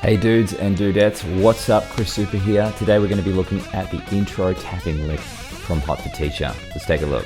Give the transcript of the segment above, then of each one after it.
Hey dudes and dudettes, what's up? Chris Udemy here. Today we're going to be looking at the intro tapping lick from Hot for Teacher. Let's take a look.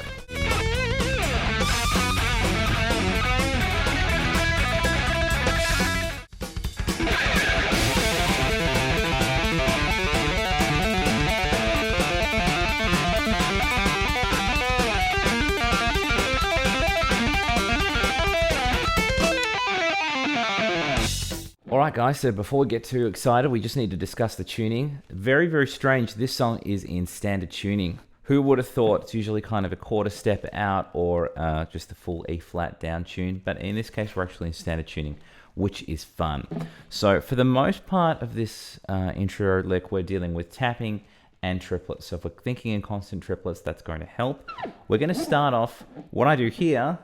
Alright guys, so before we get too excited, we just need to discuss the tuning. Very, very strange, this song is in standard tuning. Who would have thought? It's usually kind of a quarter step out or just a full E flat down tune, but in this case we're actually in standard tuning, which is fun. So for the most part of this intro lick, we're dealing with tapping and triplets. So if we're thinking in constant triplets, that's going to help. We're going to start off, what I do here,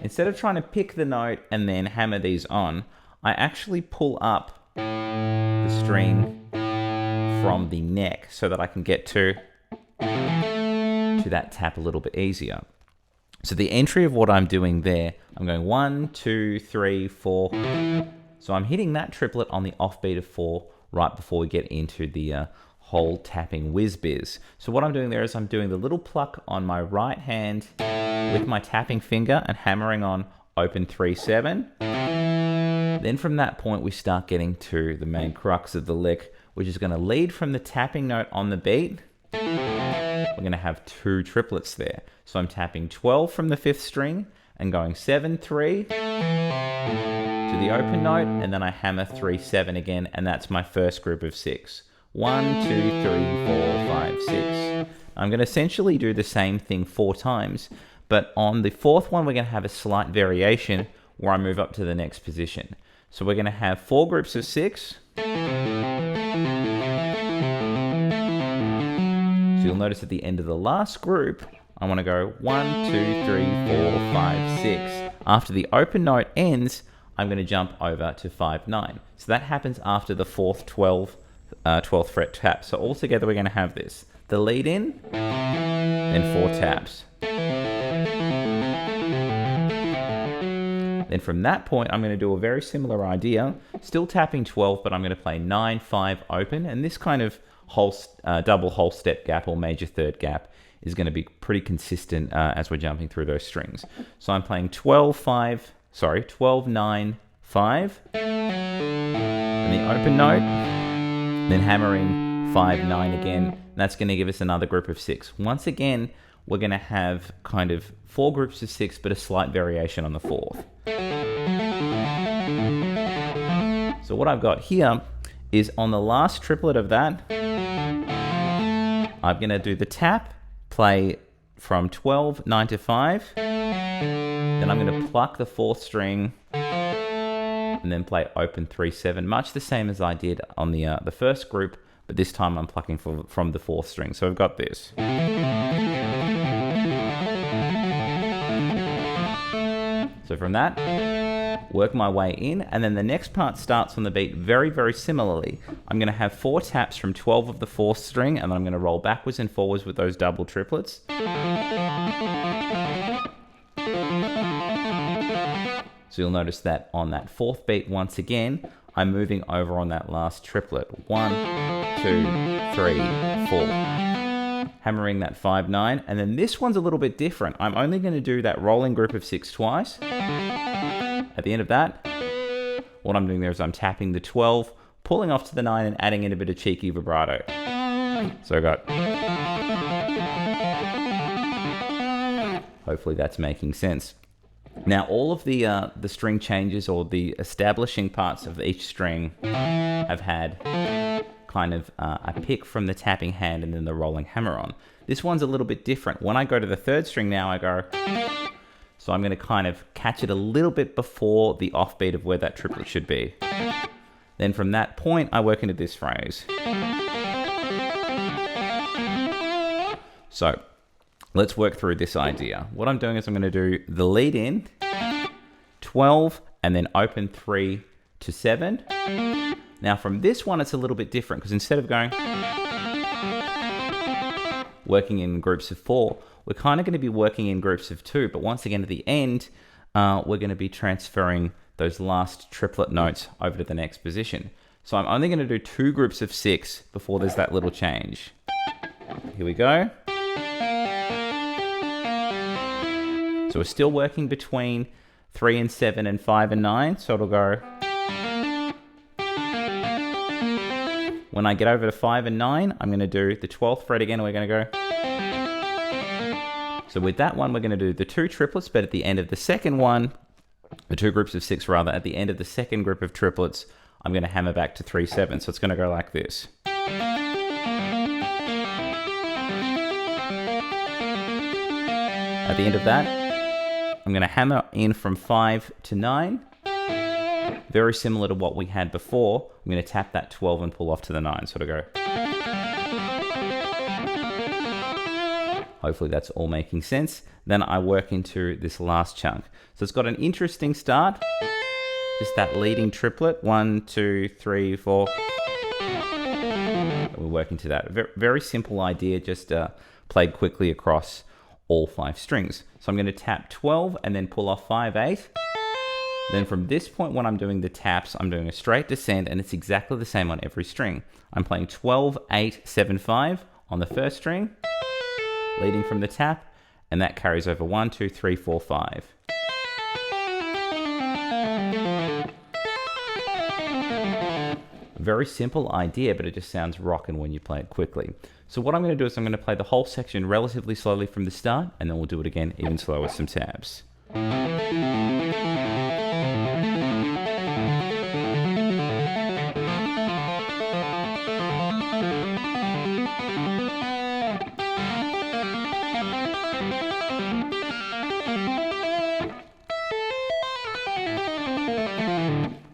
instead of trying to pick the note and then hammer these on, I actually pull up the string from the neck so that I can get to that tap a little bit easier. So the entry of what I'm doing there, I'm going 1, 2, 3, 4. So I'm hitting that triplet on the offbeat of 4 right before we get into the whole tapping whiz-biz. So what I'm doing there is I'm doing the little pluck on my right hand with my tapping finger and hammering on open 3, 7. Then from that point, we start getting to the main crux of the lick, which is going to lead from the tapping note on the beat. We're going to have 2 triplets there. So I'm tapping 12 from the 5th string and going 7, 3 to the open note, and then I hammer 3, 7 again, and that's my first group of 6. 1, 2, 3, 4, 5, 6. I'm going to essentially do the same thing 4 times, but on the 4th one, we're going to have a slight variation where I move up to the next position. So we're going to have 4 groups of 6. So you'll notice at the end of the last group, I want to go 1, 2, 3, 4, 5, 6. After the open note ends, I'm going to jump over to 5, 9. So that happens after the 4th 12th fret tap. So altogether we're going to have this. The lead in, then 4 taps. Then from that point, I'm going to do a very similar idea, still tapping 12, but I'm going to play 9, 5 open, and this kind of whole double whole step gap or major third gap is going to be pretty consistent as we're jumping through those strings. So I'm playing 12, 9, 5, and the open note, then hammering 5, 9 again, and that's going to give us another group of 6. Once again, we're going to have kind of 4 groups of 6, but a slight variation on the 4th. So what I've got here is on the last triplet of that, I'm going to do the tap, play from 12, 9 to 5, then I'm going to pluck the 4th string, and then play open 3, 7, much the same as I did on the first group, but this time I'm plucking from the 4th string. So I've got this. So from that, work my way in, and then the next part starts on the beat very, very similarly. I'm going to have 4 taps from 12 of the 4th string, and then I'm going to roll backwards and forwards with those double triplets. So you'll notice that on that 4th beat, once again, I'm moving over on that last triplet. 1, 2, 3, 4. Hammering that 5, 9, and then this one's a little bit different. I'm only going to do that rolling group of 6 twice. At the end of that, what I'm doing there is I'm tapping the 12, pulling off to the 9 and adding in a bit of cheeky vibrato. So I got... Hopefully that's making sense. Now all of the string changes or the establishing parts of each string have had kind of a pick from the tapping hand and then the rolling hammer on. This one's a little bit different. When I go to the 3rd string now, I go... So I'm going to kind of catch it a little bit before the offbeat of where that triplet should be. Then from that point, I work into this phrase. So let's work through this idea. What I'm doing is I'm going to do the lead in, 12, and then open 3 to 7. Now from this one, it's a little bit different because instead of going working in groups of 4, we're kind of going to be working in groups of 2, but once again at the end, we're going to be transferring those last triplet notes over to the next position. So I'm only going to do 2 groups of 6 before there's that little change. Here we go. So we're still working between 3 and 7 and 5 and 9. So it'll go. When I get over to 5 and 9, I'm going to do the 12th fret again. We're going to go. So with that one, we're going to do the 2 triplets, but at the end of the second one, the 2 groups of 6 rather, at the end of the second group of triplets, I'm going to hammer back to 3/7. So it's going to go like this. At the end of that, I'm going to hammer in from 5 to 9. Very similar to what we had before. I'm going to tap that 12 and pull off to the 9. So it'll go. Hopefully that's all making sense. Then I work into this last chunk. So it's got an interesting start. Just that leading triplet. 1, 2, 3, 4. We're working to that. Very simple idea, just played quickly across all 5 strings. So I'm going to tap 12 and then pull off 5, 8. Then from this point when I'm doing the taps, I'm doing a straight descent, and it's exactly the same on every string. I'm playing 12, 8, 7, 5 on the first string, leading from the tap, and that carries over 1, 2, 3, 4, 5. Very simple idea, but it just sounds rockin' when you play it quickly. So what I'm going to do is I'm going to play the whole section relatively slowly from the start, and then we'll do it again even slower with some tabs.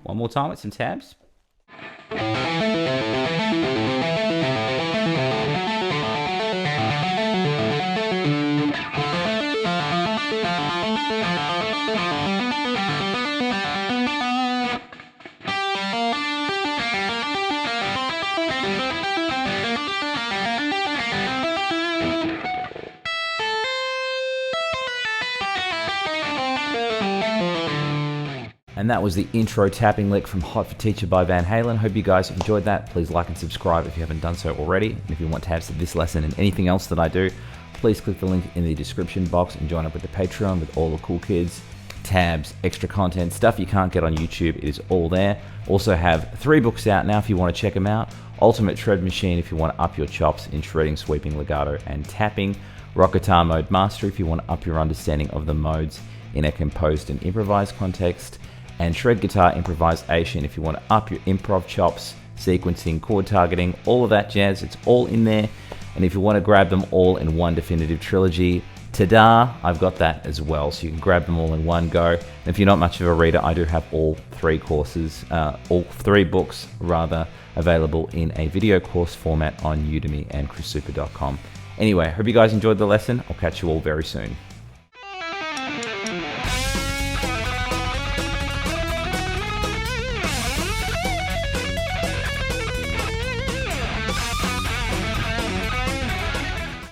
One more time with some tabs. And that was the intro tapping lick from Hot for Teacher by Van Halen. Hope you guys enjoyed that. Please like and subscribe if you haven't done so already. And if you want tabs to this lesson and anything else that I do, please click the link in the description box and join up with the Patreon with all the cool kids, tabs, extra content, stuff you can't get on YouTube. It is all there. Also have 3 books out now if you want to check them out. Ultimate Shred Machine if you want to up your chops in shredding, sweeping, legato, and tapping. Rock Guitar Mode Master if you want to up your understanding of the modes in a composed and improvised context. And Shred Guitar Improvisation if you want to up your improv chops, sequencing, chord targeting, all of that jazz. It's all in there. And if you want to grab them all in one definitive trilogy, ta-da, I've got that as well. So you can grab them all in one go. And if you're not much of a reader, I do have all 3 courses, all 3 books rather, available in a video course format on Udemy and chrissoupa.com. Anyway, hope you guys enjoyed the lesson. I'll catch you all very soon.